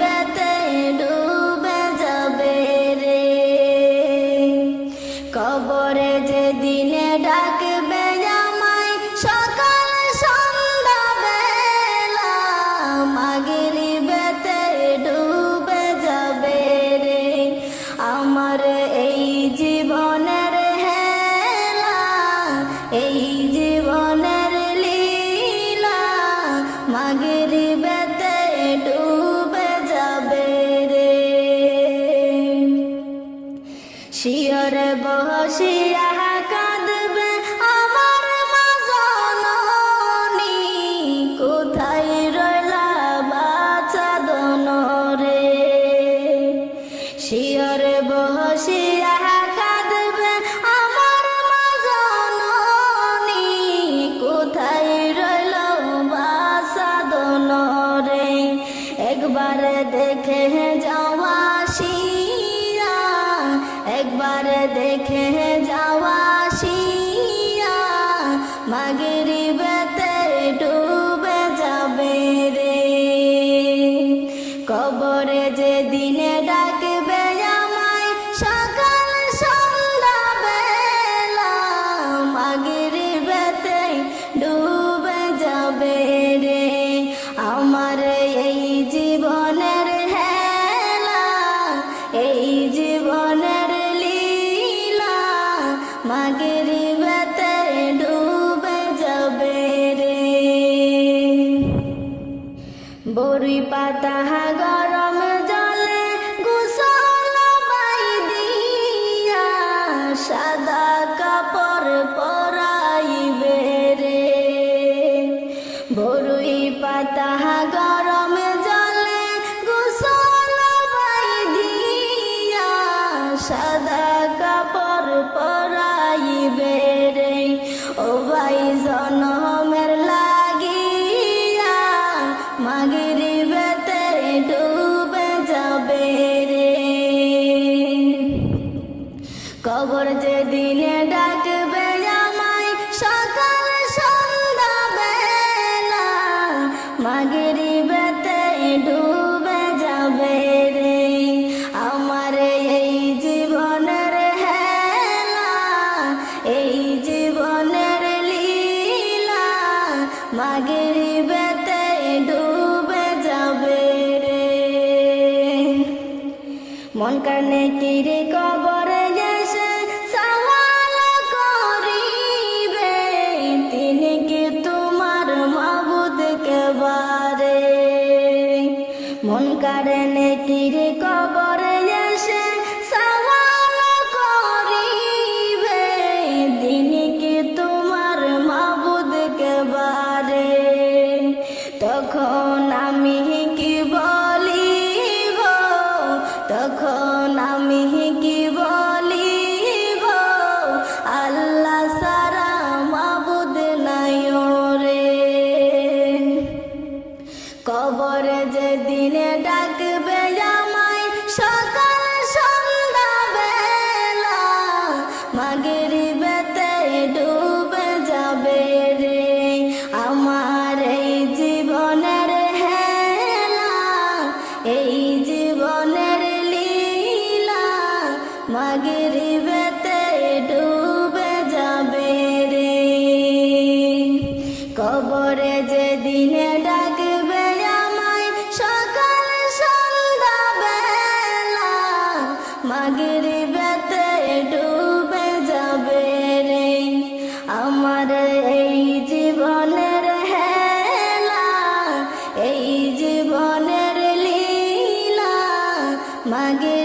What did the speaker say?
বেতে ডুবে যাবে রে। কবরে যেদিনে ডাকবে আমায় সকাল সন্ধ্যা বেলা, মাগরিবেতে ডুবে যাবে রে। আমার এই জীবনের হেলা, এই জীবনের লীলা, মাগরিবেতে ডুবে যাবে রে। শিয়রে বসিয়া কাঁদবে আমার মা জননী, কোথায় রইলা বাছা দনরে। শিয়রে বসিয়া কাঁদবে আমার মা জননী, কোথায় রইল বাছা দনরে। একবার দেখে যাওয়া আসিয়া, একবার দেখে যাওয়া আসিয়া, মাগরিবেতে ডুবে যাবে রে। কবরে যেদিনে ডাকবে আমায় সকাল সন্ধ্যা বেলা, মাগরিবেতে ডুবে যাবে রে। আমার এই জীবনের হেলা, এই জীবনের লীলা, মাগরিবেতে ডুবে যাবে রে। বড়ি পাতা গরম জলে গোসল পাই দিয়া, সাদা কাপড় পরাইবে রে। বড়ি পাতা গরম জলে গোসল পাই দিয়া, সাদা কাপড় পরাইবে রে। ও ভাই জনমের লাগিয়া, মাগরিবেতে ডুবে যাবে রে। কবর যেদিনে ডাকবে আমায় সকাল সন্ধ্যা বেলা, মাগরিবেতে ডুবে যাবে রে। আমার এই জীবনের হেলা, এই জীবনের লীলা, মাগরিবেতে ডুবে যাবে রে। মন কানে কিরে কবরে এসে সওয়াল করিবে, তিনি কি তোমার মাবুদ কেবারে। মন কানে কিরে কবরে এসে সওয়াল করিবে, তিনি কি তোমার মাবুদ কেবারে। তখন আমি কি বলিব, তখন আমি কি বলিব, আল্লাহ সারা মাবুদ নাই রে। কবরে যেদিনে ডাকবে আমায় সকাল সন্ধ্যা বেলা, মাগরিবেতে ডুবে যাবে রে। আমার এই জীবনের হেলা, এই জীবনের লীলা, মাগরিবেতে ডুবে যাবে রে। কবরে যেদিনে ডাকবে আমায় সকাল সন্ধ্যা বেলা, মাগরিবেতে ডুবে যাবে রে। আমার এই জীবনের হেলা, এই জীবনের লীলা, মাগরিবেতে